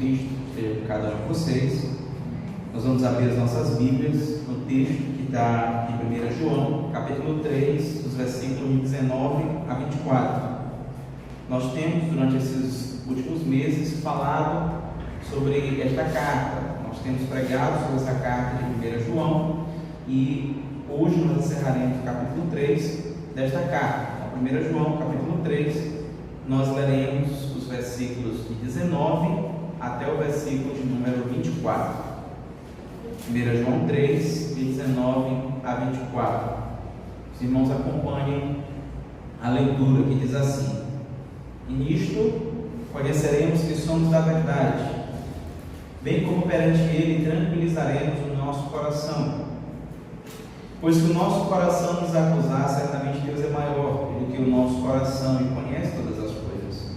Cristo esteja com cada um de vocês. Nós vamos abrir as nossas Bíblias no texto que está em 1 João, capítulo 3, dos versículos 19 a 24. Nós temos, durante esses últimos meses, falado sobre esta carta. Nós temos pregado sobre essa carta de 1 João e hoje nós encerraremos o capítulo 3 desta carta. Então, 1 João, capítulo 3, nós leremos os versículos de 19 até o versículo de número 24. 1 João 3, de 19 a 24. Os irmãos acompanhem a leitura que diz assim: E nisto conheceremos que somos da verdade, bem como perante Ele tranquilizaremos o nosso coração. Pois se o nosso coração nos acusar, certamente Deus é maior do que o nosso coração e conhece todas as coisas.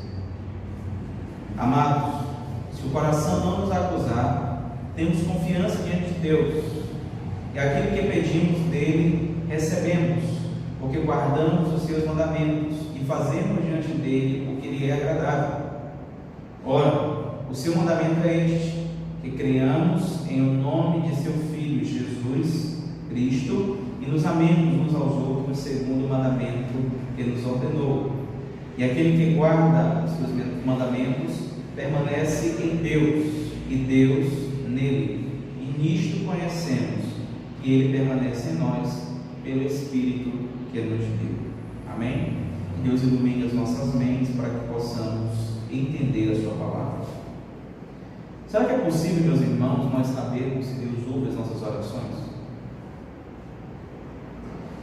Amados, se o coração não nos acusar, temos confiança diante de Deus, e aquilo que pedimos dele recebemos, porque guardamos os seus mandamentos e fazemos diante dele o que lhe é agradável. Ora, o seu mandamento é este: que creiamos em o nome de seu Filho Jesus Cristo e nos amemos uns aos outros segundo o mandamento que nos ordenou. E aquele que guarda os seus mandamentos permanece em Deus e Deus nele. E nisto conhecemos que ele permanece em nós pelo Espírito que nos deu. Amém? Que Deus ilumine as nossas mentes para que possamos entender a sua palavra. Será que é possível, meus irmãos, nós sabermos se Deus ouve as nossas orações?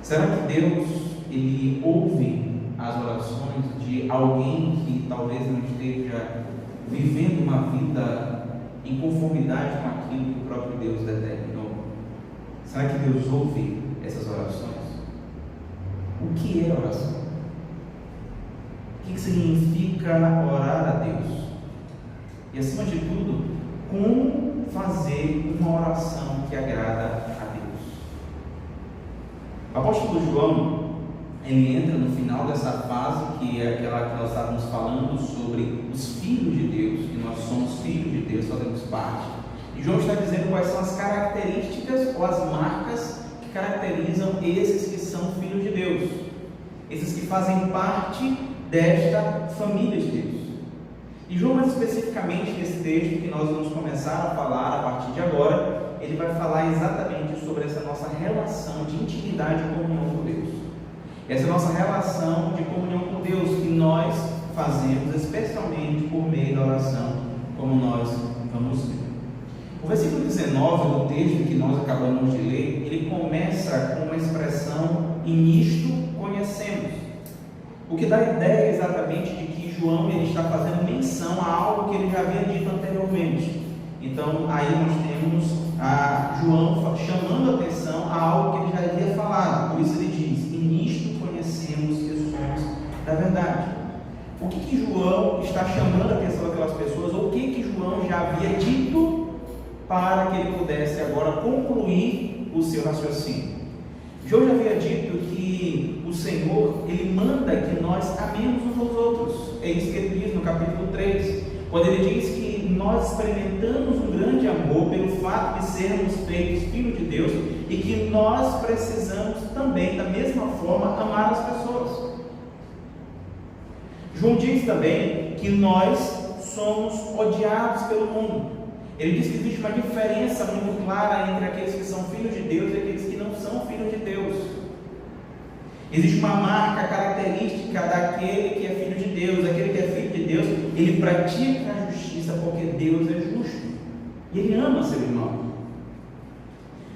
Será que Deus ele ouve as orações de alguém que talvez não esteja vivendo uma vida em conformidade com aquilo que o próprio Deus determinou? Será que Deus ouve essas orações? O que é oração? O que significa orar a Deus? E acima de tudo, como fazer uma oração que agrada a Deus? O apóstolo João, ele entra no final dessa fase, que é aquela que nós estávamos falando sobre os filhos de Deus, que nós somos filhos de Deus, fazemos parte. E João está dizendo quais são as características ou as marcas que caracterizam esses que são filhos de Deus, esses que fazem parte desta família de Deus. E João, mais especificamente nesse texto que nós vamos começar a falar a partir de agora, ele vai falar exatamente sobre essa nossa relação de intimidade e comunhão com Deus. Essa nossa relação de comunhão com Deus que nós fazemos especialmente por meio da oração, como nós vamos ver. O versículo 19 do texto que nós acabamos de ler, ele começa com uma expressão: e nisto conhecemos. O que dá a ideia exatamente de que João ele está fazendo menção a algo que ele já havia dito anteriormente. Então, aí nós temos João chamando a atenção a algo que ele já havia falado. Por isso ele diz: e nisto conhecemos que somos da verdade. O que João está chamando a atenção daquelas pessoas, ou o que João já havia dito para que ele pudesse agora concluir o seu raciocínio? João já havia dito que o Senhor, ele manda que nós amemos uns aos outros. É isso que ele diz no capítulo 3, quando ele diz que nós experimentamos um grande amor pelo fato de sermos feitos filhos de Deus e que nós precisamos também, da mesma forma, amar as pessoas. João diz também que nós somos odiados pelo mundo. Ele diz que existe uma diferença muito clara entre aqueles que são filhos de Deus e aqueles que não são filhos de Deus. Existe uma marca característica daquele que é filho de Deus. Aquele que é filho de Deus, ele pratica a justiça porque Deus é justo e ele ama seu irmão.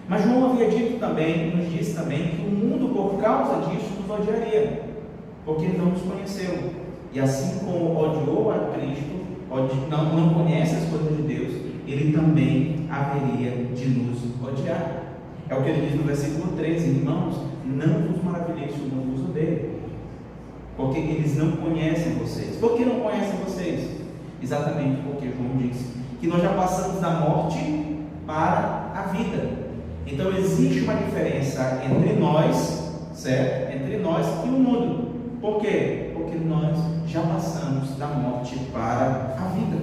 Mas João havia dito também, nos disse também, que o mundo por causa disso nos odiaria, porque não nos conheceu, e assim como odiou a Cristo, não conhece as coisas de Deus, ele também haveria de nos odiar. É o que ele diz no versículo 13: irmãos, não vos maravilheis se o mundo vos odeia, porque eles não conhecem vocês. Por que não conhecem vocês? Exatamente porque João disse que nós já passamos da morte para a vida. Então existe uma diferença entre nós, certo? Entre nós e o mundo. Por quê? Porque nós já passamos da morte para a vida.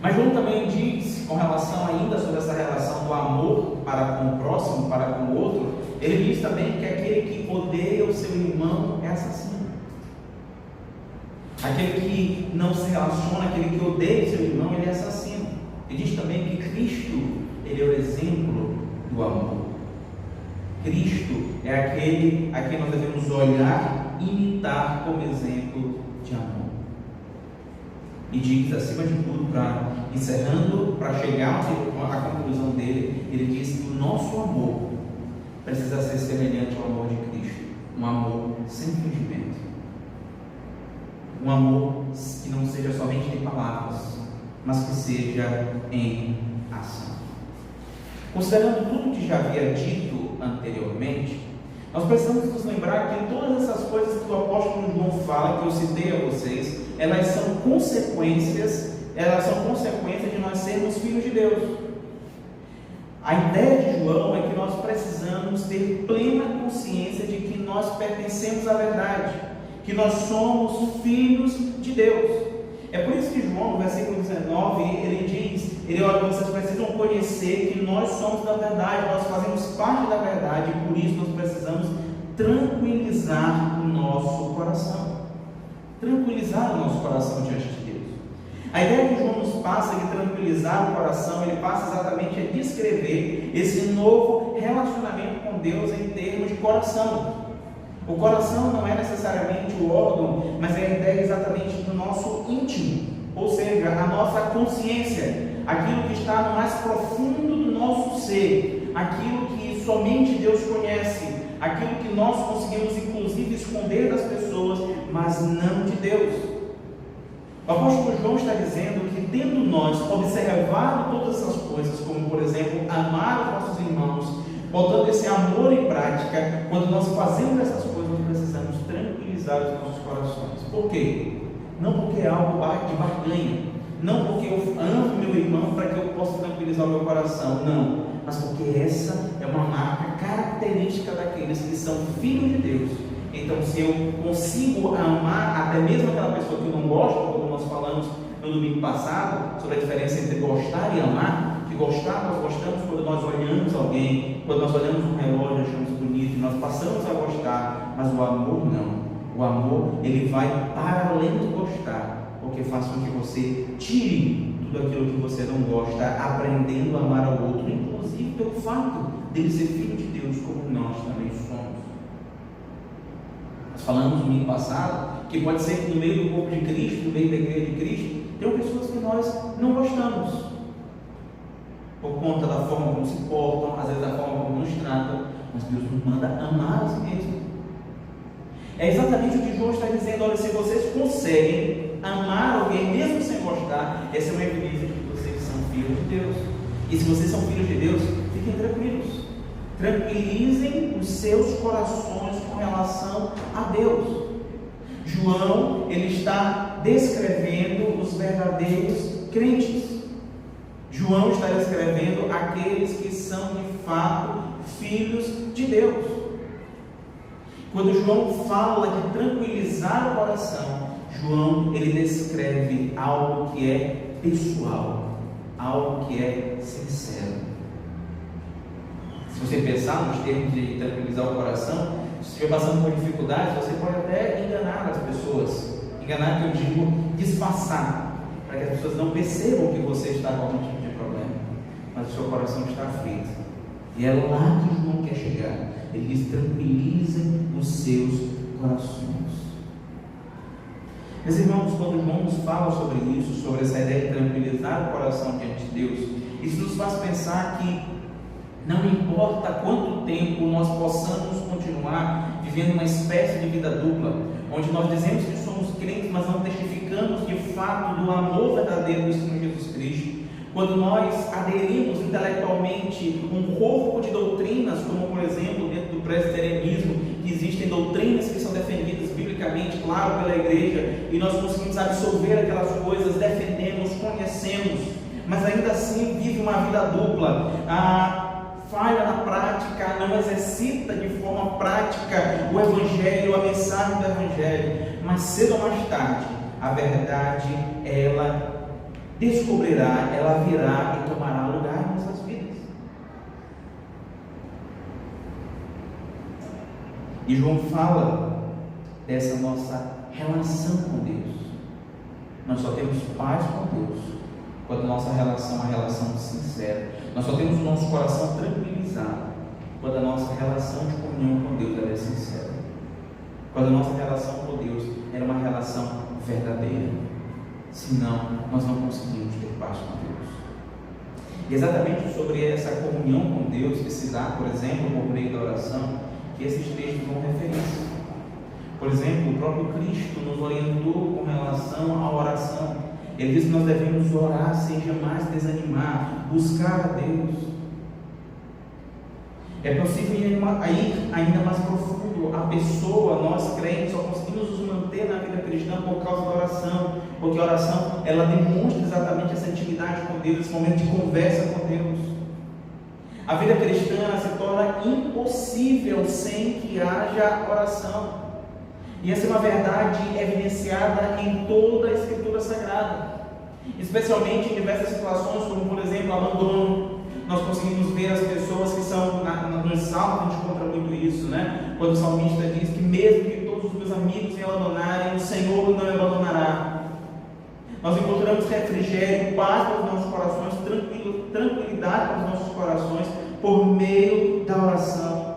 Mas João também diz, com relação ainda sobre essa relação do amor para com o próximo, para com o outro, ele diz também que aquele que odeia o seu irmão é assassino. Aquele que não se relaciona, aquele que odeia o seu irmão, ele é assassino. Ele diz também que Cristo, ele é o exemplo do amor. Cristo é aquele a quem nós devemos olhar e imitar como exemplo de amor. E diz, acima de tudo, encerrando, para chegar à conclusão dele, ele diz que o nosso amor precisa ser semelhante ao amor de Cristo. Um amor sem fingimento. Um amor que não seja somente de palavras, mas que seja em ação. Considerando tudo que já havia dito anteriormente, nós precisamos nos lembrar que todas essas coisas que o apóstolo João fala, que eu citei a vocês, elas são consequências de nós sermos filhos de Deus. A ideia de João é que nós precisamos ter plena consciência de que nós pertencemos à verdade, que nós somos filhos de Deus. É por isso que João, no versículo 19, ele diz, olha, vocês precisam conhecer que nós somos da verdade, nós fazemos parte da verdade, e por isso nós precisamos tranquilizar o nosso coração. Tranquilizar o nosso coração diante de Deus. A ideia que João nos passa de tranquilizar o coração, ele passa exatamente a descrever esse novo relacionamento com Deus em termos de coração. O coração não é necessariamente o órgão, mas é a ideia exatamente do nosso íntimo, ou seja, a nossa consciência, aquilo que está no mais profundo do nosso ser, aquilo que somente Deus conhece, aquilo que nós conseguimos inclusive esconder das pessoas, mas não de Deus. O apóstolo João está dizendo que, tendo nós observado todas essas coisas, como por exemplo, amar os nossos irmãos, botando esse amor em prática, quando nós fazemos essas coisas, nós precisamos tranquilizar os nossos corações. Por quê? Não porque é algo de barganha, não porque eu amo meu irmão para que eu possa tranquilizar o meu coração, não, mas porque essa é uma marca característica daqueles que são filhos de Deus. Então, se eu consigo amar até mesmo aquela pessoa que eu não gosto, como nós falamos no domingo passado, sobre a diferença entre gostar e amar, que gostar, nós gostamos quando nós olhamos alguém, quando nós olhamos um relógio, achamos bonito, e nós passamos a gostar, mas o amor não. O amor, ele vai para além do gostar, porque faz com que você tire tudo aquilo que você não gosta, aprendendo a amar ao outro, inclusive pelo fato dele ser filho de Deus, como nós também somos. Nós falamos no domingo passado que pode ser que no meio do corpo de Cristo, no meio da igreja de Cristo, tem pessoas que nós não gostamos, por conta da forma como se portam, às vezes da forma como nos tratam, mas Deus nos manda amar a si mesmo. É exatamente o que João está dizendo. Olha, se vocês conseguem amar alguém mesmo sem gostar, essa é uma evidência de que vocês são filhos de Deus. E se vocês são filhos de Deus, fiquem tranquilos, tranquilizem os seus corações com relação a Deus. João, ele está descrevendo os verdadeiros crentes. João está descrevendo aqueles que são de fato filhos de Deus. Quando João fala de tranquilizar o coração, João, ele descreve algo que é pessoal, algo que é sincero. Se você pensar nos termos de tranquilizar o coração, se estiver passando por dificuldades, você pode até enganar as pessoas. Enganar, que eu digo, disfarçar, para que as pessoas não percebam que você está com algum tipo de problema, mas o seu coração está aflito. E é lá que João quer chegar. Ele diz: tranquilizem os seus corações. Meus irmãos, quando João nos fala sobre isso, sobre essa ideia de tranquilizar o coração diante de Deus, isso nos faz pensar que não importa quanto tempo nós possamos continuar vivendo uma espécie de vida dupla, onde nós dizemos que somos crentes, mas não testificamos de fato do amor verdadeiro do Senhor Jesus Cristo. Quando nós aderimos intelectualmente um corpo de doutrinas, como por exemplo dentro do presbiterianismo, que existem doutrinas que são defendidas biblicamente, claro, pela igreja, e nós conseguimos absorver aquelas coisas, defendemos, conhecemos, mas ainda assim vive uma vida dupla, falha na prática, não exercita de forma prática o Evangelho, a mensagem do Evangelho, mas cedo ou mais tarde, a verdade, ela descobrirá, ela virá e tomará lugar em nossas vidas. E João fala dessa nossa relação com Deus. Nós só temos paz com Deus quando a nossa relação é uma relação sincera. Nós só temos o nosso coração tranquilizado quando a nossa relação de comunhão com Deus é sincera. Quando a nossa relação com Deus é uma relação verdadeira. Senão, nós não conseguimos ter paz com Deus. E exatamente sobre essa comunhão com Deus que se dá, por exemplo, por meio da oração, que esses textos vão referência. Por exemplo, o próprio Cristo nos orientou com relação à oração. Ele diz que nós devemos orar sem jamais desanimar, buscar a Deus. É possível ir ainda mais profundo. A pessoa, nós crentes, só conseguimos nos manter na vida cristã por causa da oração, porque a oração, ela demonstra exatamente essa intimidade com Deus, esse momento de conversa com Deus. A vida cristã se torna impossível sem que haja oração. E essa é uma verdade evidenciada em toda a Escritura Sagrada, especialmente em diversas situações, como por exemplo, abandono. Nós conseguimos ver as pessoas que são, no Salmo a gente encontra muito isso, né? Quando o salmista diz que mesmo que todos os meus amigos me abandonarem, o Senhor não me abandonará. Nós encontramos refrigério, paz para os nossos corações, tranquilidade para os nossos corações, por meio da oração.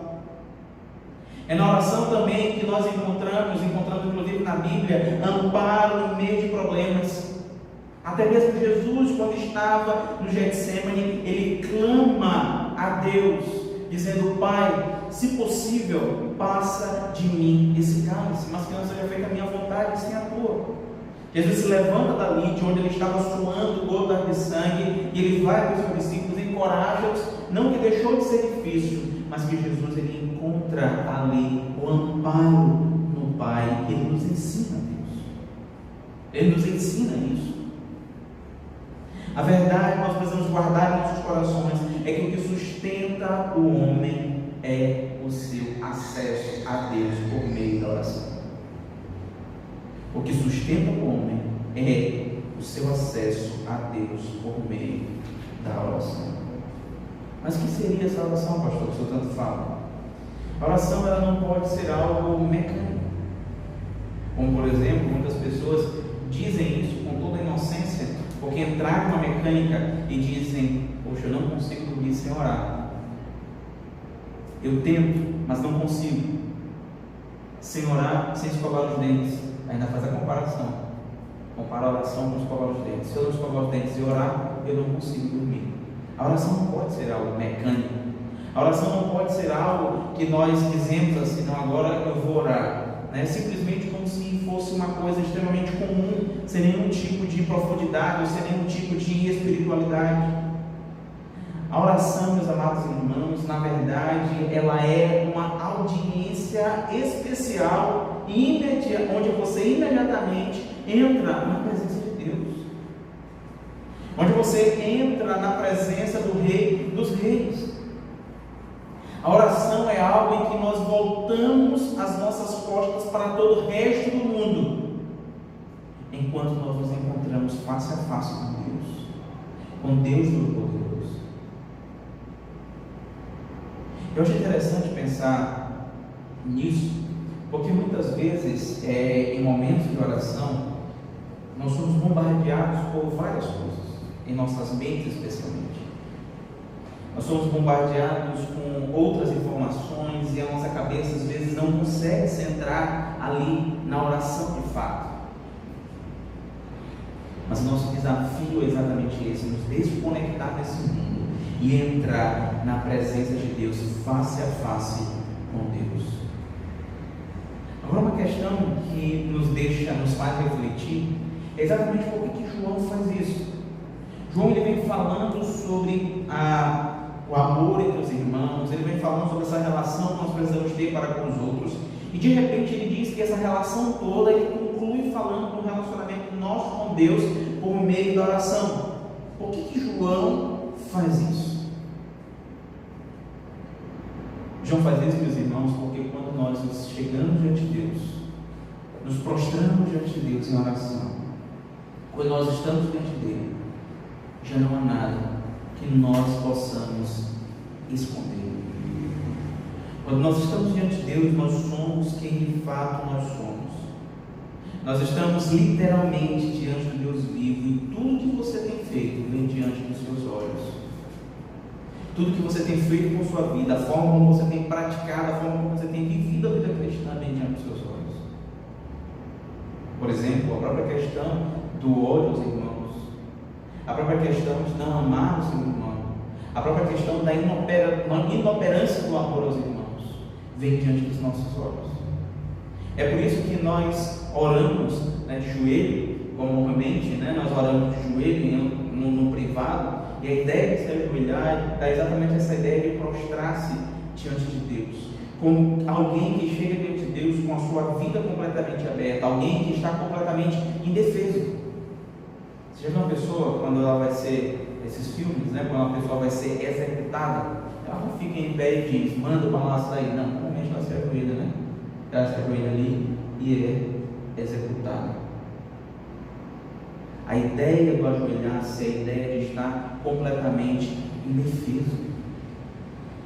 É na oração também que nós encontramos inclusive na Bíblia, amparo em meio de problemas. Até mesmo Jesus, quando estava no Getsêmani, ele clama a Deus, dizendo: Pai, se possível, passa de mim esse cálice, mas que não seja feita a minha vontade, sem a tua. Jesus se levanta dali, de onde ele estava suando gotas de sangue, e ele vai para os seus discípulos, encoraja-os, não que deixou de ser difícil, mas que Jesus ele encontra ali o amparo no Pai. Ele nos ensina Deus. Ele nos ensina isso. A verdade que nós precisamos guardar em nossos corações é que o que sustenta o homem é o seu acesso a Deus por meio da oração. O que sustenta o homem é o seu acesso a Deus por meio da oração. Mas o que seria essa oração, pastor, que o senhor tanto fala? A oração ela não pode ser algo mecânico. Como, por exemplo, muitas pessoas dizem isso com toda a inocência, porque entraram na mecânica e dizem: poxa, eu não consigo dormir sem orar. Eu tento, mas não consigo. Sem orar, sem escovar os dentes. Ainda faz a comparação. Compara a oração com escovar os dentes. Se eu não escovar os dentes e orar, eu não consigo dormir. A oração não pode ser algo mecânico. A oração não pode ser algo que nós dizemos assim: não, agora eu vou orar. Simplesmente como se fosse uma coisa extremamente comum, sem nenhum tipo de profundidade, ou sem nenhum tipo de espiritualidade. A oração, meus amados irmãos, na verdade, ela é uma audiência especial e onde você imediatamente entra na presença de Deus, onde você entra na presença do Rei dos Reis. A oração é algo em que nós voltamos as nossas costas para todo o resto do mundo, enquanto nós nos encontramos face a face com Deus Todo-Poderoso. Eu acho interessante pensar nisso, porque muitas vezes, em momentos de oração, nós somos bombardeados por várias coisas, em nossas mentes especialmente. Nós somos bombardeados com outras informações e a nossa cabeça às vezes não consegue centrar ali na oração de fato. Mas o nosso desafio é exatamente esse: nos desconectar desse mundo e entrar na presença de Deus face a face com Deus. Agora, uma questão que nos faz refletir é exatamente por que João faz isso. João ele vem falando sobre o amor entre os irmãos, ele vem falando sobre essa relação que nós precisamos ter para com os outros, e de repente ele diz que essa relação toda ele conclui falando do relacionamento nosso com Deus por meio da oração. Por que João faz isso? João faz isso, meus irmãos, porque quando nós nos chegamos diante de Deus, nos prostramos diante de Deus em oração, quando nós estamos diante dele, já não há nada que nós possamos esconder. Quando nós estamos diante de Deus, nós somos quem de fato nós somos. Nós estamos literalmente diante do Deus vivo, e tudo que você tem feito vem diante dos seus olhos. Tudo que você tem feito com sua vida, a forma como você tem praticado, a forma como você tem vivido a vida cristã vem diante dos seus olhos. Por exemplo, a própria questão do ódio aos irmãos, a própria questão de não amar o seu irmão, a própria questão da inoperância do amor aos irmãos vem diante dos nossos olhos. É por isso que nós oramos, de joelho, comumente, nós oramos de joelho no privado, e a ideia de se ajoelhar dá exatamente essa ideia de prostrar-se diante de Deus, como alguém que chega diante de Deus com a sua vida completamente aberta, alguém que está completamente indefeso. Você já viu uma pessoa, quando ela vai ser, esses filmes, quando uma pessoa vai ser executada, ela não fica em pé e diz, manda o balaço daí. Não, normalmente ela se ajoelha, ela se ajoelha ali e é executada. A ideia do ajoelhar-se é a ideia de estar completamente indefeso.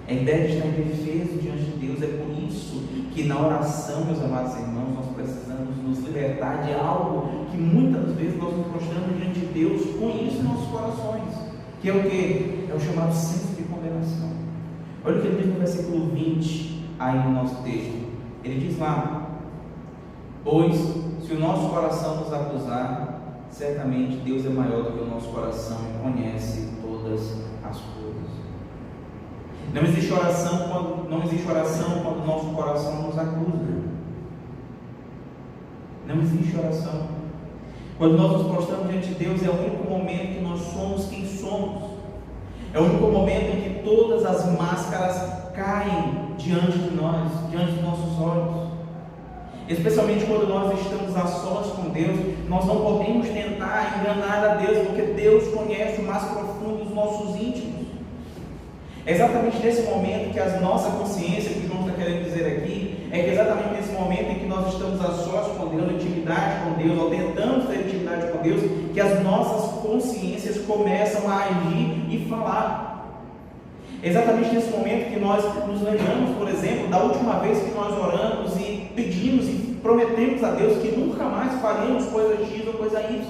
A ideia de estar indefeso diante de Deus. É por isso que na oração, meus amados irmãos, nós precisamos nos libertar de algo que muitas vezes nós nos prostramos diante de Deus com isso em nossos corações, que é o quê? É o chamado senso de condenação. Olha o que ele diz no versículo 20 aí no nosso texto. Ele diz lá: pois se o nosso coração nos acusar, certamente Deus é maior do que o nosso coração e conhece todas as coisas. Não existe oração quando o nosso coração nos acusa. Não existe oração. Quando nós nos prostramos diante de Deus, é o único momento que nós somos quem somos. É o único momento em que todas as máscaras caem diante de nós, diante dos nossos olhos. Especialmente quando nós estamos a sós com Deus, nós não podemos tentar enganar a Deus, porque Deus conhece o mais profundo dos nossos íntimos. É exatamente nesse momento que a nossa consciência, que o João está querendo dizer aqui, é que exatamente nesse momento em que nós estamos a sós com Deus, intimidade com Deus, ou tentamos ter intimidade com Deus, que as nossas consciências começam a agir e falar. É exatamente nesse momento que nós nos lembramos, por exemplo, da última vez que nós oramos e pedimos e prometemos a Deus que nunca mais faríamos coisa X ou coisa Y.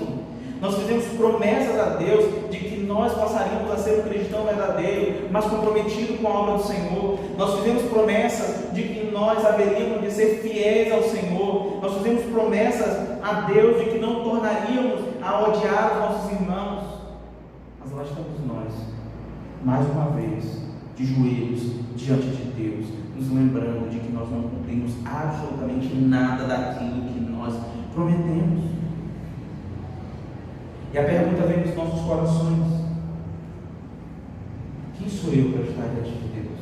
Nós fizemos promessas a Deus de que nós passaríamos a ser um cristão verdadeiro, mas comprometido com a obra do Senhor. Nós fizemos promessas de que nós haveríamos de ser fiéis ao Senhor. Nós fizemos promessas a Deus de que não tornaríamos a odiar os nossos irmãos. Mas lá estamos nós, mais uma vez, de joelhos diante de Deus, nos lembrando de que nós não cumprimos absolutamente nada daquilo que nós prometemos. E a pergunta vem dos nossos corações: quem sou eu para estar diante de Deus?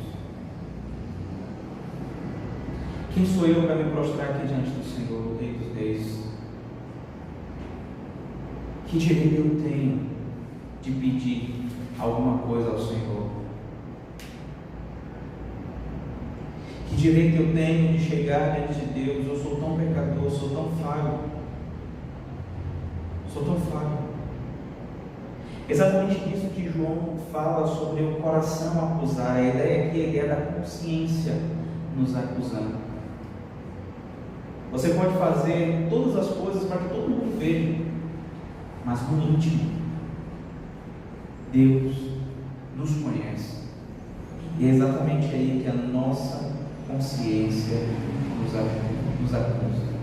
Quem sou eu para me prostrar aqui diante do Senhor, o Rei dos Reis? Que direito eu tenho de pedir alguma coisa ao Senhor? Que direito eu tenho de chegar diante de Deus? Eu sou tão pecador, sou tão falho. Sou tão falho. Exatamente isso que João fala sobre o coração acusar. A ideia aqui é a ideia da consciência nos acusando. Você pode fazer todas as coisas para que todo mundo veja, mas no íntimo, Deus nos conhece. E é exatamente aí que a nossa consciência nos acusa.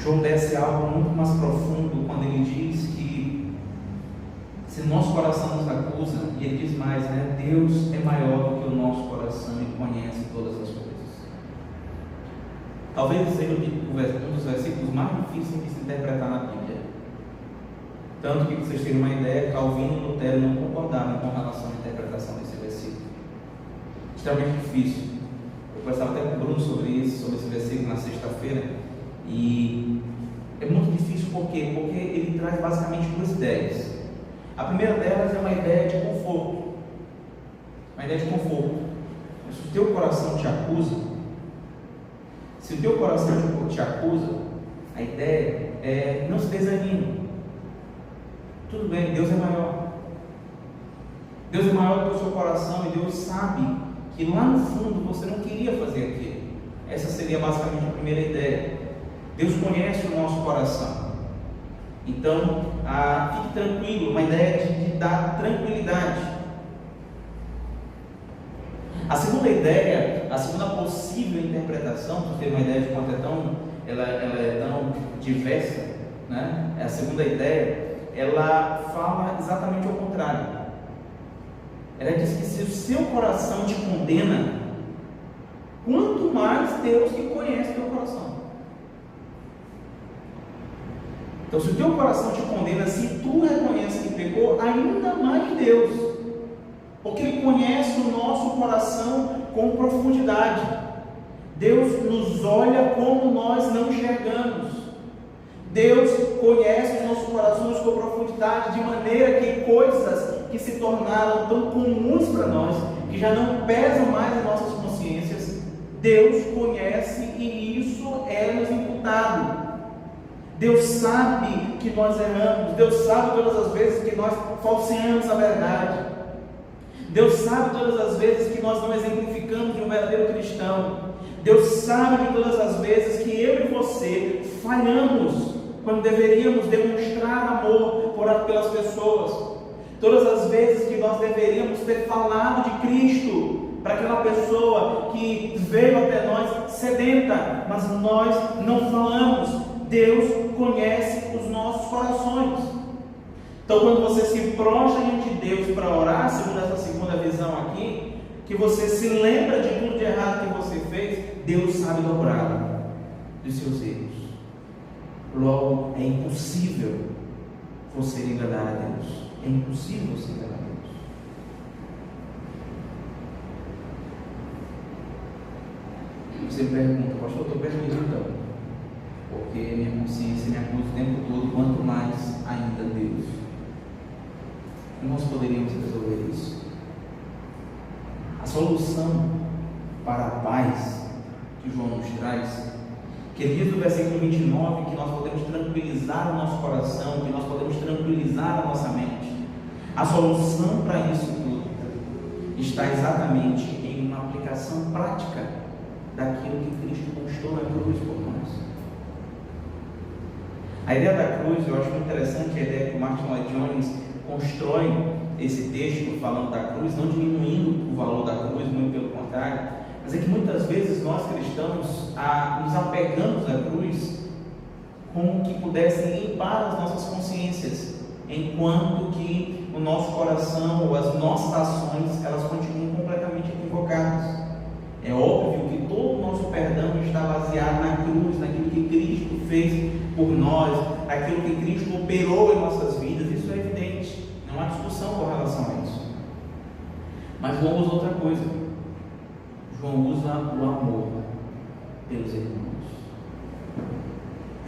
João desce algo muito mais profundo quando ele diz que se nosso coração nos acusa, e ele diz mais, Deus é maior do que o nosso coração e conhece todas as coisas. Talvez seja um dos versículos mais difíceis de se interpretar na Bíblia. Tanto que vocês terem uma ideia, Calvino e Lutero não concordaram com relação à interpretação desse versículo. Extremamente difícil. Eu conversava até com o Bruno sobre esse versículo na sexta-feira. E é muito difícil por quê? Porque ele traz basicamente duas ideias. A primeira delas é uma ideia de conforto. Uma ideia de conforto. Se o teu coração te acusa, a ideia é não se desanime. Tudo bem, Deus é maior. Deus é maior do que o seu coração e Deus sabe que lá no fundo você não queria fazer aquilo. Essa seria basicamente a primeira ideia. Deus conhece o nosso coração. Então, fique tranquilo, uma ideia de dar tranquilidade. A segunda ideia, a segunda possível interpretação, para ter uma ideia de quanto ela é tão diversa, né? A segunda ideia, ela fala exatamente ao contrário. Ela diz que se o seu coração te condena, quanto mais Deus que conhece o teu coração. Então, se o teu coração te condena, se tu reconhece que pecou, ainda mais Deus, porque Ele conhece o nosso coração com profundidade. Deus nos olha como nós não enxergamos. Deus conhece os nossos corações com profundidade, de maneira que coisas que se tornaram tão comuns para nós, que já não pesam mais em nossas consciências, Deus conhece e isso é nos imputado. Deus sabe que nós erramos, Deus sabe todas as vezes que nós falseamos a verdade, Deus sabe todas as vezes que nós não exemplificamos de um verdadeiro cristão, Deus sabe de todas as vezes que eu e você falhamos quando deveríamos demonstrar amor pelas pessoas, todas as vezes que nós deveríamos ter falado de Cristo para aquela pessoa que veio até nós sedenta, mas nós não falamos. Deus conhece os nossos corações. Então, quando você se prostra diante de Deus para orar, segundo essa segunda visão aqui, que você se lembra de tudo de errado que você fez, Deus sabe dobrar dos seus erros. Logo, é impossível você enganar a Deus. É impossível você enganar a Deus. Você me pergunta, pastor, eu estou perdido então, porque minha consciência me acusa o tempo todo, quanto mais ainda Deus. Nós poderíamos resolver isso. A solução para a paz que João nos traz, que ele diz no versículo 29 que nós podemos tranquilizar o nosso coração, que nós podemos tranquilizar a nossa mente. A solução para isso tudo está exatamente em uma aplicação prática daquilo que Cristo conquistou na cruz por nós. A ideia da cruz, eu acho muito interessante a ideia que o Martin Lloyd Jones constrói esse texto falando da cruz, não diminuindo o valor da cruz, muito pelo contrário, mas é que muitas vezes nós cristãos nos apegamos à cruz como que pudessem limpar as nossas consciências, enquanto que o nosso coração ou as nossas ações, elas continuam completamente equivocadas. É óbvio que todo o nosso perdão está baseado na cruz, naquilo que Cristo fez por nós, naquilo que Cristo operou em nossas vidas. Isso é evidente, não há discussão com relação a isso. Mas João usa outra coisa. João usa o amor pelos irmãos.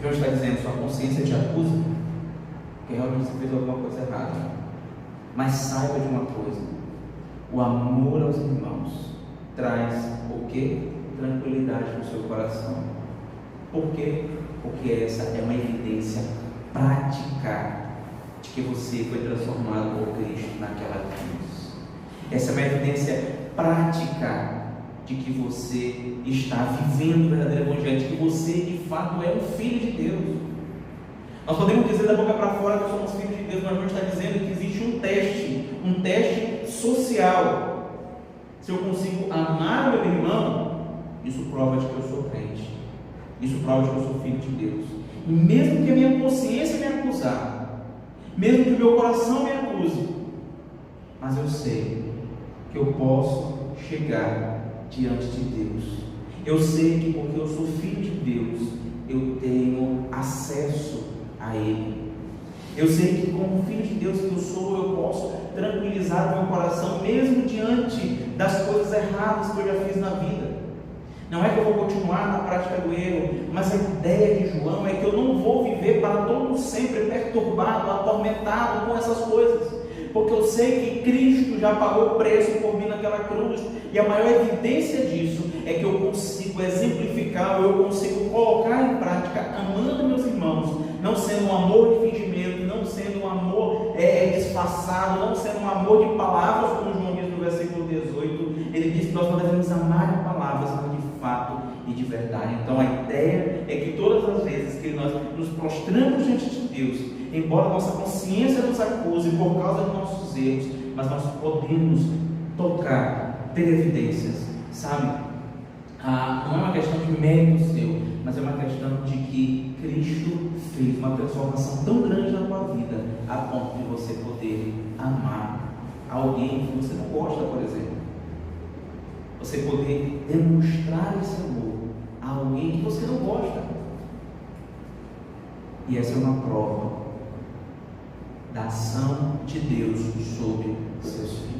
João está dizendo, sua consciência te acusa, porque realmente você fez alguma coisa errada. Mas saiba de uma coisa, o amor aos irmãos traz o quê? Tranquilidade no seu coração. Por quê? Porque essa é uma evidência prática de que você foi transformado por Cristo naquela cruz. Essa é uma evidência prática de que você está vivendo o verdadeiro evangelho, de que você de fato é um filho de Deus. Nós podemos dizer da boca para fora que somos filhos de Deus, mas nós está dizendo que existe um teste social. Se eu consigo amar o meu irmão, isso prova de que eu sou crente. Isso prova de que eu sou filho de Deus. E mesmo que a minha consciência me acusar, mesmo que o meu coração me acuse, mas eu sei que eu posso chegar diante de Deus. Eu sei que porque eu sou filho de Deus, eu tenho acesso a Ele. Eu sei que como filho de Deus que eu sou, eu posso tranquilizar o meu coração, mesmo diante das coisas erradas que eu já fiz na vida. Não é que eu vou continuar na prática do erro, mas a ideia de João é que eu não vou viver para todo sempre perturbado, atormentado com essas coisas, porque eu sei que Cristo já pagou o preço por mim naquela cruz, e a maior evidência disso é que eu consigo exemplificar, eu consigo colocar em prática, amando meus irmãos, não sendo um amor de fingimento, não sendo um amor disfarçado, não sendo um amor de palavras, como João diz no versículo 18, ele diz que nós não devemos amar de palavras, mas de fato e de verdade. Então a ideia é que todas as vezes que nós nos prostramos diante de Deus, embora nossa consciência nos acuse por causa dos nossos erros, mas nós podemos tocar, ter evidências, sabe? Não é uma questão de mérito seu, mas é uma questão de que Cristo fez uma transformação tão grande na tua vida, a ponto de você poder amar alguém que você não gosta, por exemplo. Você poder demonstrar esse amor a alguém que você não gosta. E essa é uma prova da ação de Deus sobre seus filhos.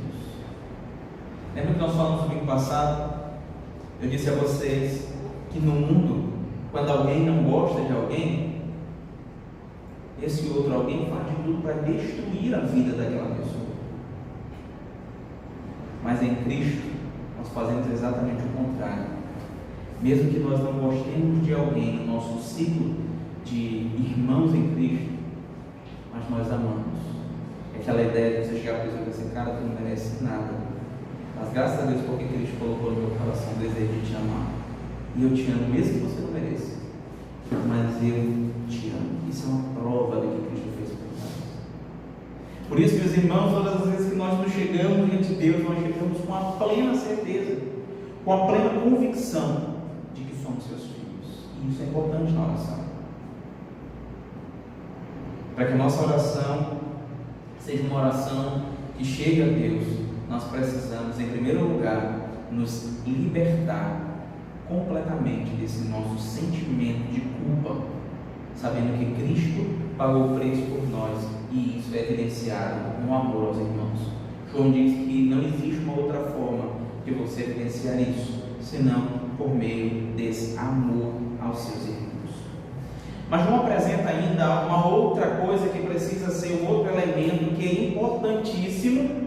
Lembra que nós falamos no domingo passado? Eu disse a vocês que no mundo, quando alguém não gosta de alguém, esse outro alguém faz de tudo para destruir a vida daquela pessoa. Mas em Cristo, nós fazemos exatamente o contrário. Mesmo que nós não gostemos de alguém no nosso ciclo de irmãos em Cristo, mas nós amamos. É aquela ideia de você chegar para a pessoa e dizer assim: cara, tu não merece nada, mas graças a Deus, porque Cristo colocou no meu coração o desejo de te amar, e eu te amo mesmo que você não mereça, mas eu te amo. Isso é uma prova do que Cristo fez por nós. Por isso, meus irmãos, todas as vezes que nós nos chegamos diante de Deus, nós chegamos com a plena certeza, com a plena convicção de que somos seus filhos. E isso é importante na oração. Para que a nossa oração seja uma oração que chegue a Deus, nós precisamos, em primeiro lugar, nos libertar completamente desse nosso sentimento de culpa, sabendo que Cristo pagou o preço por nós, e isso é evidenciado no amor aos irmãos. João diz que não existe uma outra forma de você evidenciar isso, senão por meio desse amor aos seus irmãos. Mas João apresenta ainda uma outra coisa que precisa ser um outro elemento que é importantíssimo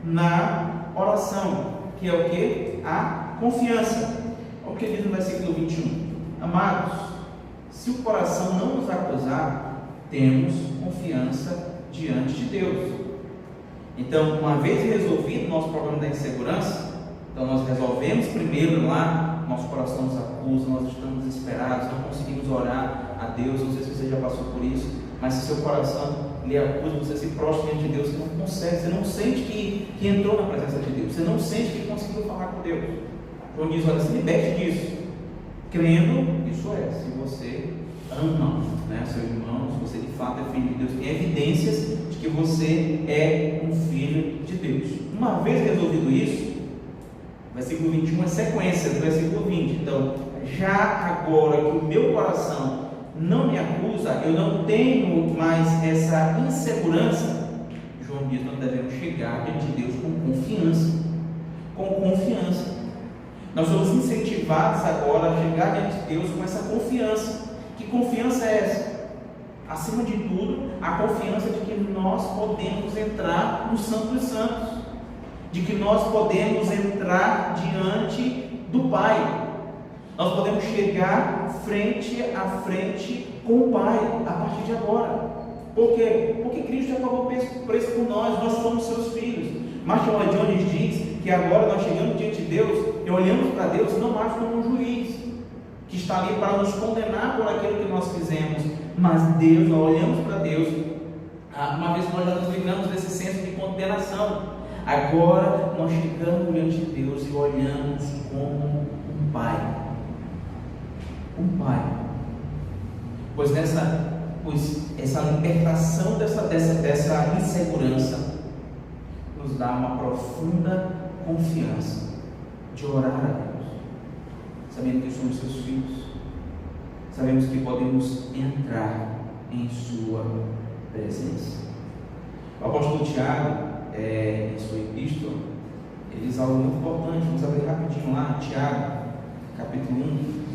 na oração, que é o que? A confiança. Olha o que diz no versículo 21. Amados, se o coração não nos acusar, temos confiança diante de Deus. Então, uma vez resolvido o nosso problema da insegurança, então nós resolvemos primeiro lá, nosso coração nos acusa, nós estamos desesperados, não conseguimos orar a Deus. Não sei se você já passou por isso, mas se seu coração lhe acusa, você se prostra diante de Deus, você não consegue, você não sente que entrou na presença de Deus, você não sente que conseguiu falar com Deus. João diz: olha, se liberte disso, crendo, isso é, se você ama, seu irmão, se você de fato é filho de Deus, tem evidências de que você é um filho de Deus. Uma vez resolvido isso, versículo 21 é sequência do versículo 20. Então, já agora que o meu coração não me acusa, eu não tenho mais essa insegurança, João diz que nós devemos chegar diante de Deus com confiança. Com confiança. Nós somos incentivados agora a chegar diante de Deus com essa confiança. Que confiança é essa? Acima de tudo, a confiança de que nós podemos entrar no Santo dos Santos, de que nós podemos entrar diante do Pai. Nós podemos chegar frente a frente com o Pai a partir de agora. Por quê? Porque Cristo já pagou o preço por nós somos seus filhos. Martin Lloyd Jones diz que agora nós chegamos diante de Deus e olhamos para Deus não mais como um juiz que está ali para nos condenar por aquilo que nós fizemos, mas Deus, nós olhamos para Deus, uma vez que nós já nos livramos desse senso de condenação, agora nós chegamos diante de Deus e olhamos como um Pai. Um Pai. Pois essa libertação dessa insegurança nos dá uma profunda confiança de orar a Deus, sabendo que somos seus filhos, sabemos que podemos entrar em sua presença. O apóstolo Tiago, em sua epístola, ele diz algo muito importante. Vamos abrir rapidinho lá, Tiago, capítulo 1.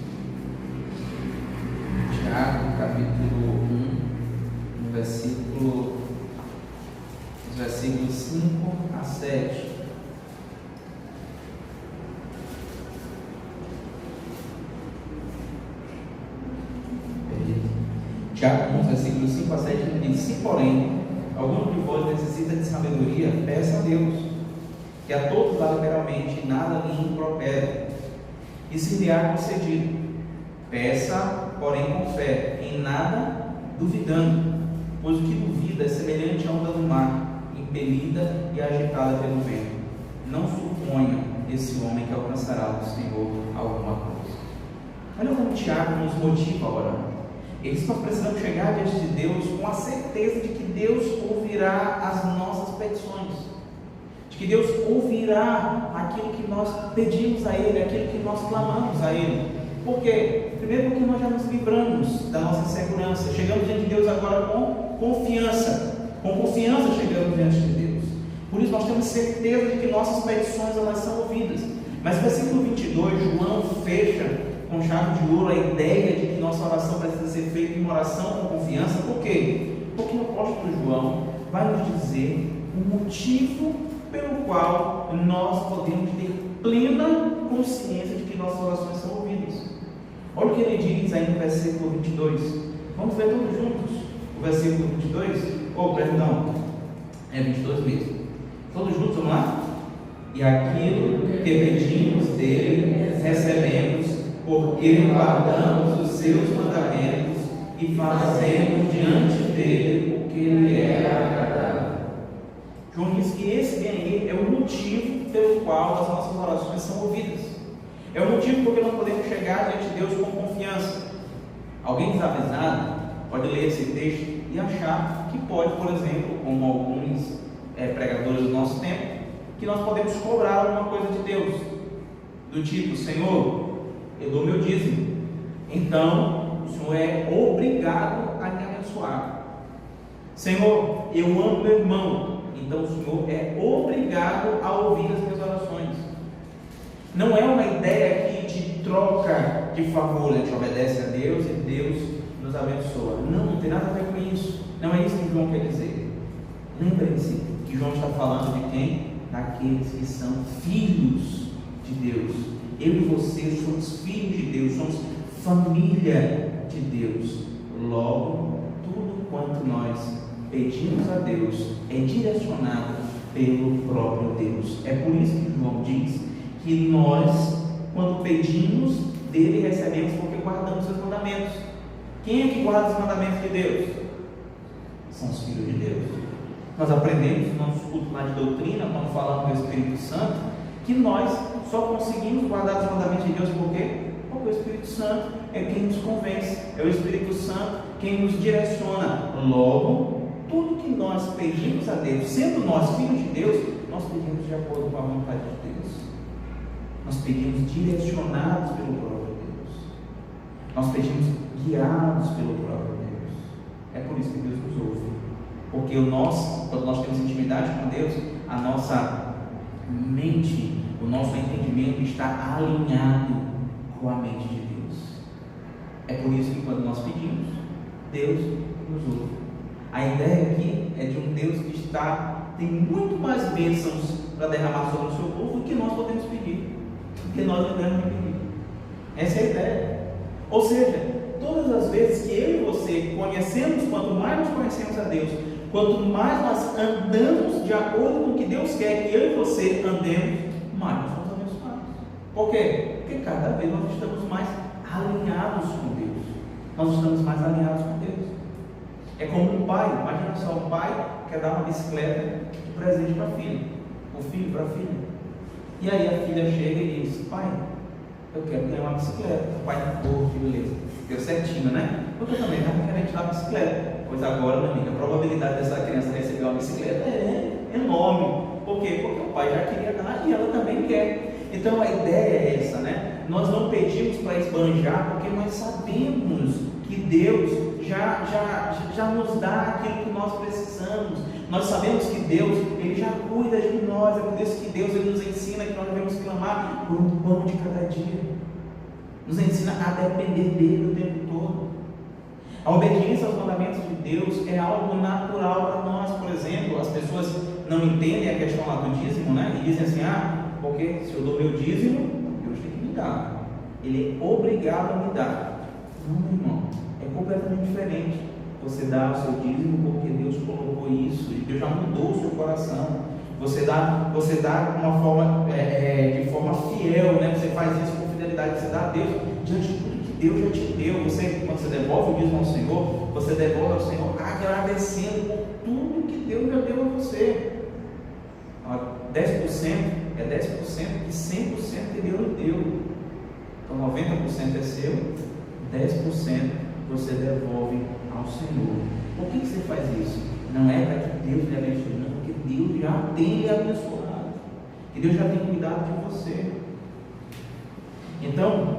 Tiago, capítulo 1, no versículos 5 a 7. Tiago 11, versículos 5 a 7, ele diz: se porém algum de vós necessita de sabedoria, peça a Deus, que a todos dá liberalmente, nada lhe impropere, e se lhe há concedido. Peça, porém, com fé, em nada duvidando, pois o que duvida é semelhante a onda do mar, impelida e agitada pelo vento. Não suponha esse homem que alcançará do Senhor alguma coisa. Olha como Tiago nos motiva a orar. Ele diz que nós precisamos chegar diante de Deus com a certeza de que Deus ouvirá as nossas petições, de que Deus ouvirá aquilo que nós pedimos a Ele, aquilo que nós clamamos a Ele. Por quê? Primeiro, porque nós já nos livramos da nossa insegurança, chegamos diante de Deus agora com confiança chegamos diante de Deus. Por isso nós temos certeza de que nossas petições elas são ouvidas. Mas no versículo 22, João fecha com chave de ouro a ideia de que nossa oração precisa ser feita em oração com confiança. Por quê? Porque o apóstolo João vai nos dizer o motivo pelo qual nós podemos ter plena consciência de que nossas orações são ouvidas. Olha o que ele diz aí no versículo 22. Vamos ver todos juntos o versículo 22. Perdão, é 22 mesmo. Todos juntos, vamos lá? E aquilo que pedimos dele, recebemos, porque guardamos os seus mandamentos e fazemos diante dele o que lhe é agradável. João diz que esse bem aí é o motivo pelo qual as nossas orações são ouvidas. É o motivo porque nós podemos chegar diante de Deus com confiança. Alguém desavisado pode ler esse texto e achar que pode, por exemplo, como alguns pregadores do nosso tempo, que nós podemos cobrar alguma coisa de Deus, do tipo: Senhor, eu dou meu dízimo, então o Senhor é obrigado a me abençoar. Senhor, eu amo meu irmão, então o Senhor é obrigado a ouvir as minhas orações. Não é uma ideia aqui de troca de favor, a gente obedece a Deus e Deus nos abençoa. Não tem nada a ver com isso. Não é isso que João quer dizer. Lembrem-se que João está falando de quem? Daqueles que são filhos de Deus. Eu e você somos filhos de Deus, somos família de Deus. Logo, tudo quanto nós pedimos a Deus é direcionado pelo próprio Deus. É por isso que João diz que nós, quando pedimos dele, recebemos porque guardamos seus mandamentos. Quem é que guarda os mandamentos de Deus? São os filhos de Deus. Nós aprendemos no nosso culto lá de doutrina, quando falamos do Espírito Santo, que nós só conseguimos guardar os mandamentos de Deus por quê? Porque o Espírito Santo é quem nos convence, é o Espírito Santo quem nos direciona. Logo, tudo que nós pedimos a Deus, sendo nós filhos de Deus, nós pedimos de acordo com a vontade de Deus. Nós pedimos direcionados pelo próprio Deus. Nós pedimos guiados pelo próprio Deus. É por isso que Deus nos ouve. Porque quando nós temos intimidade com Deus, a nossa mente, o nosso entendimento está alinhado com a mente de Deus. É por isso que quando nós pedimos, Deus nos ouve. A ideia aqui é de um Deus que tem muito mais bênçãos para derramar sobre o seu povo do que nós podemos pedir, do que nós devemos pedir. Essa é a ideia. Ou seja, todas as vezes que eu e você conhecemos, quanto mais nós conhecemos a Deus, quanto mais nós andamos de acordo com o que Deus quer que eu e você andemos, mais nós somos abençoados. Por quê? Porque cada vez nós estamos mais alinhados com Deus. Nós estamos mais alinhados com Deus. É como um pai. Imagina só, um pai quer dar uma bicicleta de presente para a filha, o filho para a filha. E aí a filha chega e diz: pai, eu quero ganhar uma bicicleta. O pai, beleza, deu certinho, né? Porque eu também estava querendo te dar bicicleta. Pois agora, minha amiga, a probabilidade dessa criança receber uma bicicleta é enorme. Por quê? Porque o pai já queria dar e ela também quer. Então a ideia é essa, né? Nós não pedimos para esbanjar, porque nós sabemos que Deus já nos dá aquilo que nós precisamos. Nós sabemos que Deus, Ele já cuida de nós. É por isso que Deus Ele nos ensina que nós devemos clamar por um pão de cada dia. Nos ensina a depender dEle o tempo todo. A obediência aos mandamentos de Deus é algo natural para nós. Por exemplo, as pessoas não entendem a questão lá do dízimo, né? E dizem assim: porque se eu dou meu dízimo, Deus tem que me dar. Ele é obrigado a me dar. Não, meu irmão, é completamente diferente. você dá o seu dízimo porque Deus colocou isso, Deus já mudou o seu coração. Você dá de uma forma, de forma fiel, né? Você faz isso com fidelidade, você dá a Deus diante de tudo que Deus já te deu. Quando você devolve o dízimo ao Senhor, você devolve ao Senhor agradecendo por tudo que Deus já deu a você. 10% é 10% que 100% que Deus lhe deu. Então 90% é seu, 10% você devolve ao Senhor. Por que você faz isso? Não é para que Deus lhe abençoe, não, porque Deus já tem lhe abençoado, que Deus já tem cuidado de você. Então,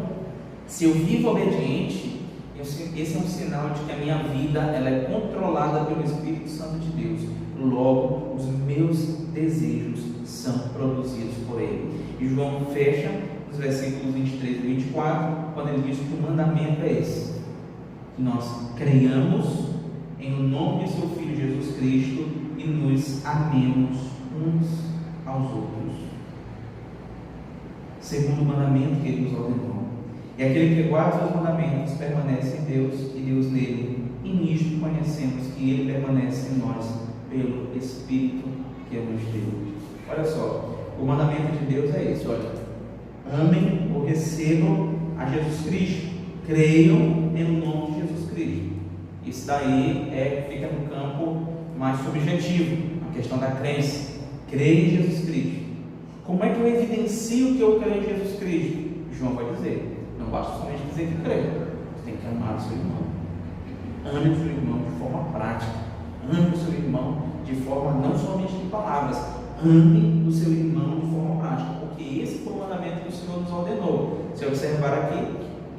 se eu vivo obediente, esse é um sinal de que a minha vida ela é controlada pelo Espírito Santo de Deus. Logo, os meus desejos são produzidos por Ele. E João fecha os versículos 23 e 24, quando ele diz que o mandamento é esse: que nós creiamos em o nome de seu Filho Jesus Cristo e nos amemos uns aos outros. Segundo mandamento que Ele nos ordenou. E aquele que guarda os mandamentos permanece em Deus e Deus nele. E nisto conhecemos que Ele permanece em nós pelo Espírito que nos deu. Olha só, o mandamento de Deus é esse: olha, amem ou recebam a Jesus Cristo, creiam em nome de Jesus Cristo. Isso daí fica no campo mais subjetivo, a questão da crença. Creia em Jesus Cristo. Como é que eu evidencio que eu creio em Jesus Cristo? João vai dizer: não basta somente dizer que creio, você tem que amar o seu irmão. Ame o seu irmão de forma prática. Ame o seu irmão de forma não somente de palavras. Ame o seu irmão de forma prática, porque esse foi o mandamento que o Senhor nos ordenou. Se observar aqui,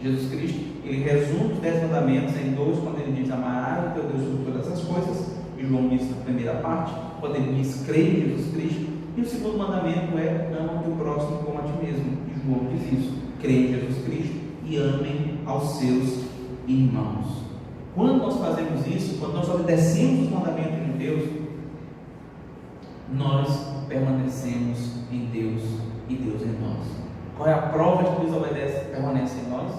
Jesus Cristo, ele resume os 10 mandamentos em 2, quando ele diz: amarás o teu Deus sobre todas as coisas. E João disse na primeira parte, quando ele diz: creia em Jesus Cristo. E o segundo mandamento é: ama o teu próximo como a ti mesmo. E João diz isso: creia em Jesus Cristo e amem aos seus irmãos. Quando nós fazemos isso, quando nós obedecemos os mandamentos de Deus, nós permanecemos em Deus e Deus em nós. Qual é a prova de que Deus permanece em nós?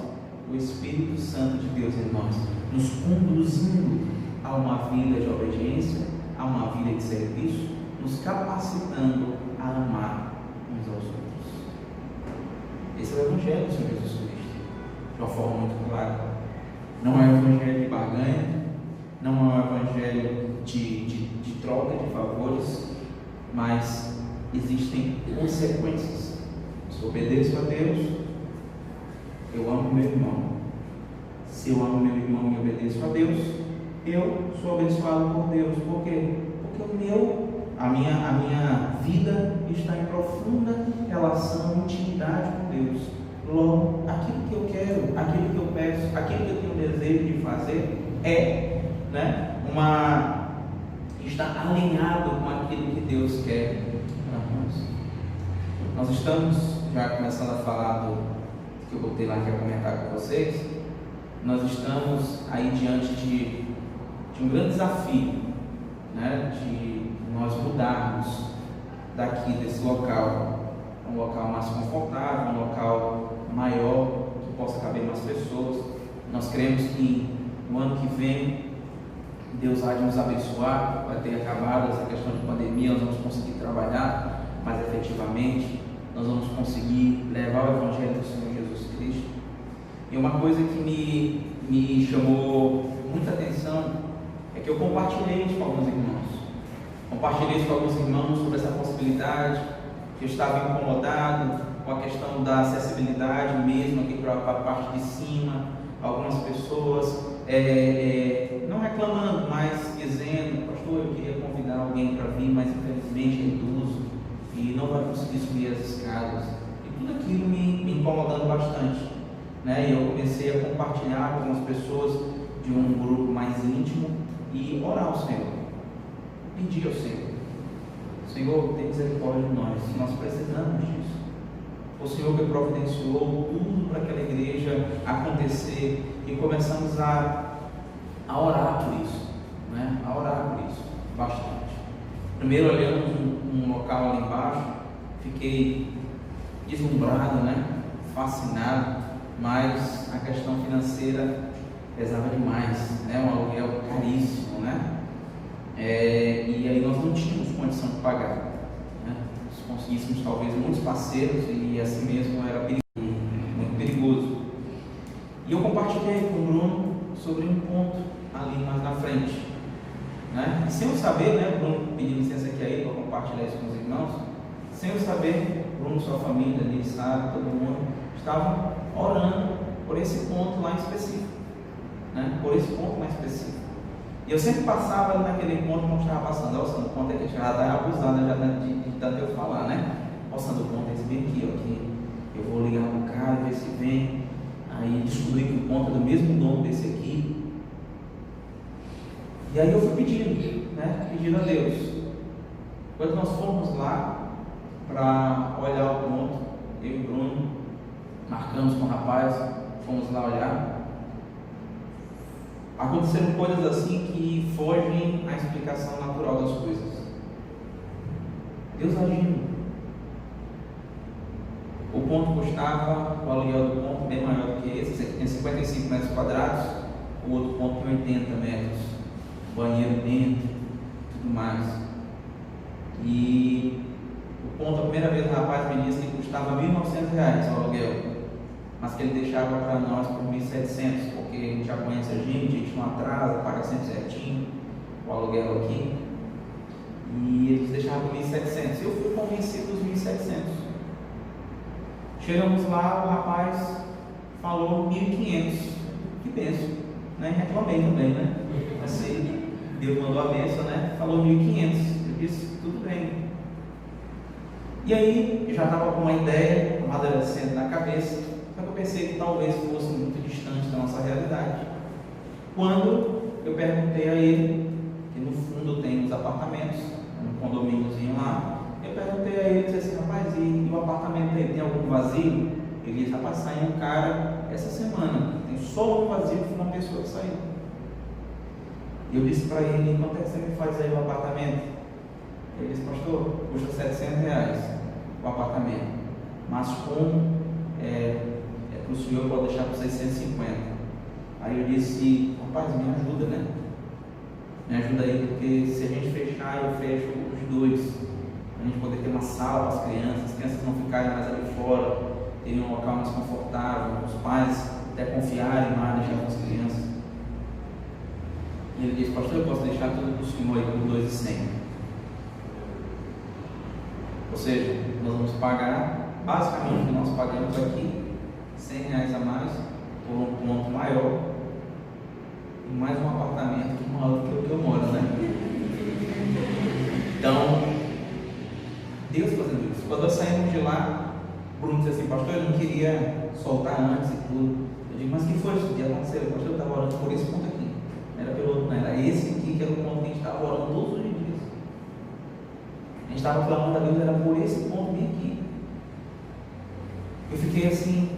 O Espírito Santo de Deus em nós, nos conduzindo a uma vida de obediência, a uma vida de serviço, nos capacitando a amar uns aos outros. Esse é o Evangelho do Senhor Jesus Cristo, de uma forma muito clara. Não é o Evangelho de barganha, não é o Evangelho de troca de favores, mas existem consequências. Se eu obedeço a Deus, eu amo meu irmão. Se eu amo meu irmão e obedeço a Deus, eu sou abençoado por Deus. Por quê? Porque a minha vida está em profunda relação, intimidade com Deus. Logo, aquilo que eu quero, aquilo que eu peço, aquilo que eu tenho desejo de fazer está alinhado com aquilo que Deus quer para nós. Nós estamos já começando a falar do que eu botei lá que eu comentar com vocês. Nós estamos aí diante de um grande desafio, de nós mudarmos daqui desse local, um local mais confortável, um local maior, que possa caber mais pessoas. Nós cremos que no ano que vem Deus há de nos abençoar, vai ter acabado essa questão de pandemia, nós vamos conseguir trabalhar mais efetivamente, nós vamos conseguir levar o Evangelho do Senhor Jesus Cristo. E uma coisa que me chamou muita atenção é que eu compartilhei isso com alguns irmãos. Compartilhei isso com alguns irmãos sobre essa possibilidade, que eu estava incomodado com a questão da acessibilidade mesmo aqui para a parte de cima. Algumas pessoas não reclamando, mas dizendo: pastor, eu queria convidar alguém para vir, mas infelizmente é idoso e não vai conseguir subir as escadas. E tudo aquilo me incomodando bastante, E eu comecei a compartilhar com algumas pessoas de um grupo mais íntimo e orar ao Senhor, pedir ao Senhor: Senhor, tem misericórdia de nós precisamos disso. O Senhor que providenciou tudo para aquela igreja acontecer, e começamos a orar por isso, a orar por isso bastante. Primeiro olhamos um local ali embaixo, fiquei deslumbrado, fascinado, mas a questão financeira pesava demais, né? Um aluguel caríssimo, né? E aí nós não tínhamos condição de pagar, né? Se conseguíssemos talvez muitos parceiros, e assim mesmo era muito perigoso. E eu compartilhei com o Bruno sobre um ponto ali mais na frente, né? E sem eu saber, né, Bruno pediu licença aqui aí para compartilhar isso com os irmãos, sem eu saber, Bruno, sua família ali, sabe, todo mundo estava orando por esse ponto lá em específico, né? Por esse ponto lá em específico. E eu sempre passava naquele ponto como estava passando, ó, Sandro, o ponto é que já está abusando já de tanto eu falar, né? Ó, Sandro, o ponto é esse bem aqui, ó, que eu vou ligar para o cara, ver se vem, aí descobri que o ponto é do mesmo dono desse aqui. E aí eu fui pedindo, né? Pedindo a Deus. Quando nós fomos lá para olhar o ponto, eu e o Bruno marcamos com o rapaz, fomos lá olhar. Aconteceram coisas assim que fogem à explicação natural das coisas. Deus agindo. O ponto custava, o aluguel do ponto bem maior do que esse aqui tem 55 metros quadrados, o outro ponto tem 80 metros, banheiro dentro, tudo mais. E o ponto, a primeira vez o rapaz me disse que custava R$ 1.900 o aluguel, mas que ele deixava para nós por 1.700, porque a gente já conhece a gente não atrasa, paga sempre certinho o aluguel aqui, e eles deixavam por 1.700. Eu fui convencido dos 1.700. Chegamos lá, o rapaz falou 1.500. Que benção, né? Reclamei também, né? Assim, Deus mandou a benção, né? Falou 1.500. Eu disse, tudo bem. E aí, eu já estava com uma ideia amadurecendo na cabeça, só que eu pensei que talvez fosse muito distante da nossa realidade. Quando eu perguntei a ele, que no fundo tem os apartamentos, um condomíniozinho lá, eu perguntei a ele, disse assim, rapaz, e o apartamento dele tem algum vazio? Ele disse, rapaz, saiu um cara essa semana, tem só um vazio, foi uma pessoa que saiu. E eu disse para ele, quanto é que você me faz aí o apartamento? Ele disse, pastor, custa R$700 o apartamento, mas como para o senhor, eu posso deixar por 650. Aí eu disse, rapaz, me ajuda, né? Me ajuda aí, porque se a gente fechar, eu fecho os dois. A gente poder ter uma sala para as crianças não ficarem mais ali fora, terem um local mais confortável, os pais até confiarem mais, deixar com as crianças. E ele disse, pastor, eu posso deixar tudo para o senhor aí por 2.100. Ou seja, nós vamos pagar, basicamente nós pagamos aqui R$100 a mais por um ponto maior e mais um apartamento que é maior do que o que eu moro, né? Então, Deus fazendo isso. Quando nós saímos de lá, Bruno disse assim, pastor, eu não queria soltar antes e tudo. Eu digo, mas o que foi isso que aconteceu? Pastor, eu estava orando por esse ponto aqui. Não era esse aqui que era o ponto que a gente estava orando todos os dias. A gente estava clamando a Deus, era por esse ponto bem aqui. Eu fiquei assim,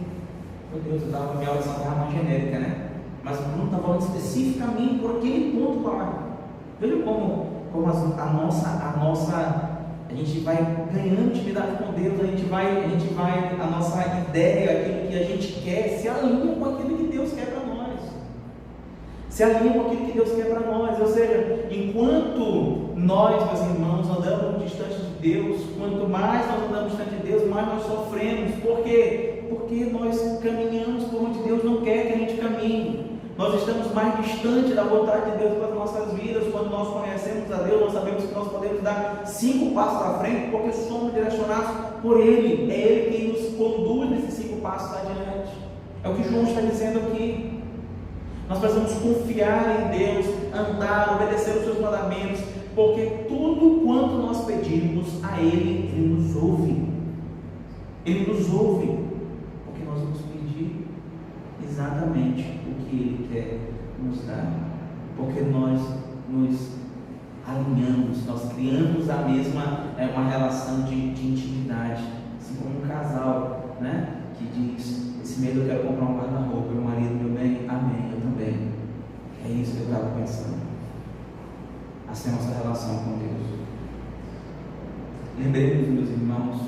meu Deus, minha oração estava mais genérica, né? Mas o Bruno estava falando especificamente por aquele ponto lá. Veja como a gente vai ganhando intimidade com Deus, a nossa ideia, aquilo que a gente quer, se alinha com aquilo que Deus quer para nós. Se alinha com aquilo que Deus quer para nós. Ou seja, enquanto nós, meus irmãos, andamos distante de Deus, quanto mais nós andamos distante de Deus, mais nós sofremos. Por quê? Porque nós caminhamos por onde Deus não quer que a gente caminhe. Nós estamos mais distantes da vontade de Deus para as nossas vidas. Quando nós conhecemos a Deus, nós sabemos que nós podemos dar 5 passos à frente, porque somos direcionados por Ele. É Ele quem nos conduz nesses 5 passos adiante. É o que João está dizendo aqui. Nós precisamos confiar em Deus, andar, obedecer os seus mandamentos, porque tudo quanto nós pedirmos a Ele, Ele nos ouve. Ele nos ouve, porque nós vamos pedir exatamente o que Ele quer nos dar, porque nós nos alinhamos, nós criamos a mesma uma relação de intimidade, assim como um casal, né, que diz, esse mês eu quero comprar um guarda-roupa, meu marido, meu bem, amém, eu também. É isso que eu estava pensando, assim é a nossa relação com Deus. Lembremos, meus irmãos,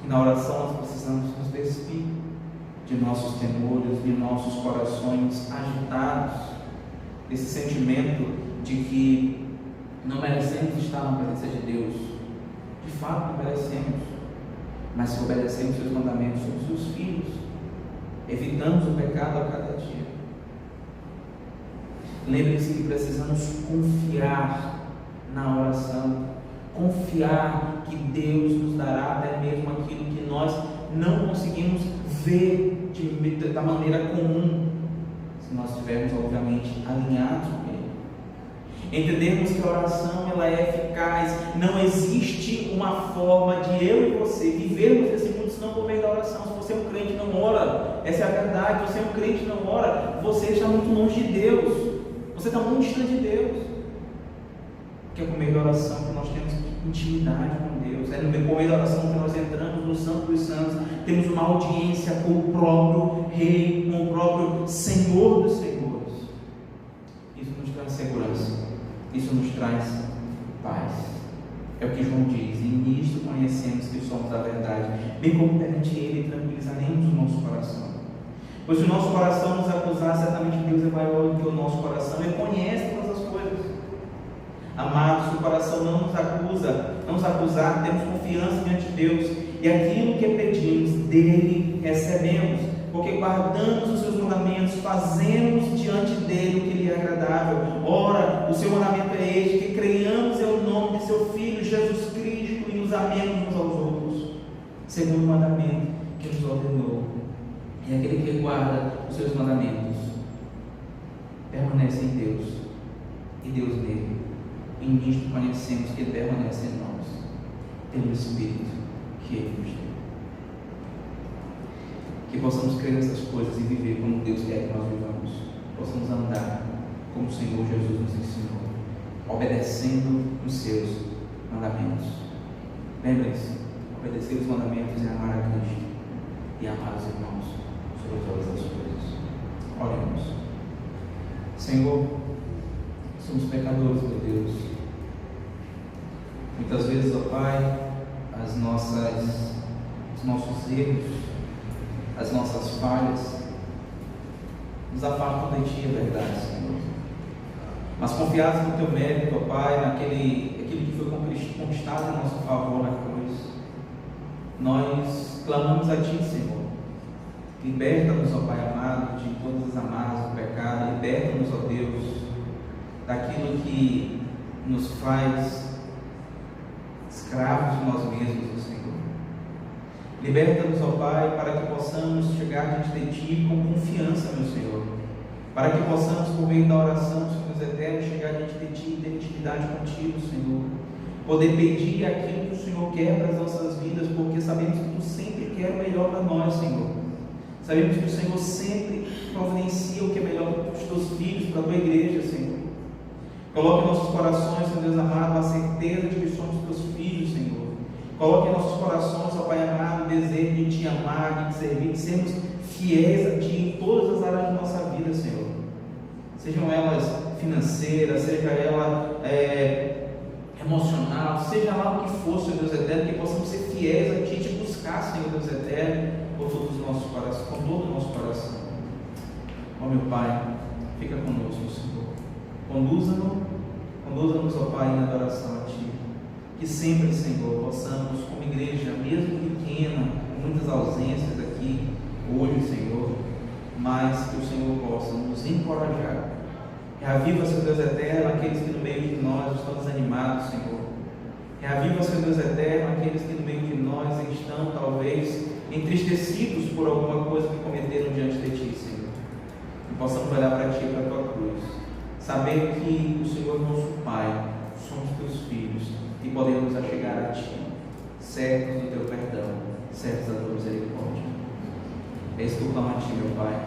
que na oração nós precisamos nos despir de nossos temores, de nossos corações agitados, esse sentimento de que não merecemos estar na presença de Deus. De fato, não merecemos, mas se obedecemos seus mandamentos, somos seus filhos, evitamos o pecado a cada dia. Lembre-se que precisamos confiar na oração, confiar que Deus nos dará até mesmo aquilo que nós não conseguimos ver da maneira comum, se nós estivermos obviamente alinhados com Ele. Entendemos que a oração ela é eficaz. Não existe uma forma de eu e você vivermos esse mundo se não por meio da oração. Se você é um crente e não ora, essa é a verdade. Se você é um crente e não ora, você está muito longe de Deus, você está muito distante de Deus. Porque é por meio da oração que nós temos intimidade com Deus. É por meio da oração que nós entramos no Santo dos Santos, temos uma audiência com o próprio Rei, com o próprio Senhor dos Senhores. Isso nos traz segurança, isso nos traz paz. É o que João diz: e nisto conhecemos que somos a verdade, bem como perante Ele tranquilizaremos o nosso coração. Pois se o nosso coração nos acusar, certamente Deus é maior do que o nosso coração, Ele conhece todas as coisas. Amados, se o coração não nos acusar, temos confiança diante de Deus, e aquilo que pedimos dele recebemos, porque guardamos os seus mandamentos, fazemos diante dele o que lhe é agradável. Ora, o seu mandamento é este: que creiamos em nome de seu Filho Jesus Cristo e nos amemos uns aos outros, segundo o mandamento que nos ordenou. E aquele que guarda os seus mandamentos permanece em Deus e Deus nele. E nisto conhecemos que Ele permanece em nós, pelo Espírito que Ele nos deu. Que possamos crer nessas coisas e viver como Deus quer que nós vivamos. Possamos andar como o Senhor Jesus nos ensinou, obedecendo os seus mandamentos. Lembrem-se, obedecer os mandamentos é amar a Cristo e amar os irmãos sobre todas as coisas. Oremos. Senhor, somos pecadores, meu Deus. Muitas vezes, ó Pai, os nossos erros, as nossas falhas nos afastam de Ti, é verdade, Senhor. Mas confiados no Teu mérito, ó Pai, aquilo que foi conquistado em nosso favor na cruz, nós clamamos a Ti, Senhor. Liberta-nos, ó Pai amado, de todas as amarras do pecado. Liberta-nos, ó Deus, daquilo que nos faz escravos de nós mesmos, ó Senhor. Liberta-nos, ó Pai, para que possamos chegar diante de Ti com confiança, meu Senhor. Para que possamos, por meio da oração, Senhor Deus eterno, chegar diante de Ti e ter intimidade contigo, Senhor. Poder pedir aquilo que o Senhor quer para as nossas vidas, porque sabemos que Tu sempre quer o melhor para nós, Senhor. Sabemos que o Senhor sempre providencia o que é melhor para os Teus filhos, para a Tua igreja, Senhor. Coloque em nossos corações, Senhor Deus amado, a certeza de que somos Teus filhos, Senhor. Coloque em nossos corações, ó Pai amado, o desejo de Te amar, de Te servir, de sermos fiéis a Ti em todas as áreas de nossa vida, Senhor. Sejam elas financeiras, seja ela emocional, seja lá o que for, Senhor Deus eterno, que possamos ser fiéis a Ti e Te buscar, Senhor Deus eterno, com todo o nosso coração. Ó meu Pai, fica conosco, Senhor. Conduza-nos, ó Pai, em adoração a Ti. Que sempre, Senhor, possamos, como igreja, mesmo pequena, com muitas ausências aqui hoje, Senhor, mas que o Senhor possa nos encorajar. Reaviva, Senhor Deus eterno, aqueles que no meio de nós estão desanimados, Senhor. Reaviva, Senhor Deus eterno, aqueles que no meio de nós estão, talvez, entristecidos por alguma coisa que cometeram diante de Ti, Senhor. Que possamos olhar para Ti e para a Tua cruz, saber que o Senhor é nosso Pai, somos Teus filhos e podemos achegar a Ti, certos do Teu perdão, certos da Tua misericórdia. É isso que eu clamo a Ti, meu Pai,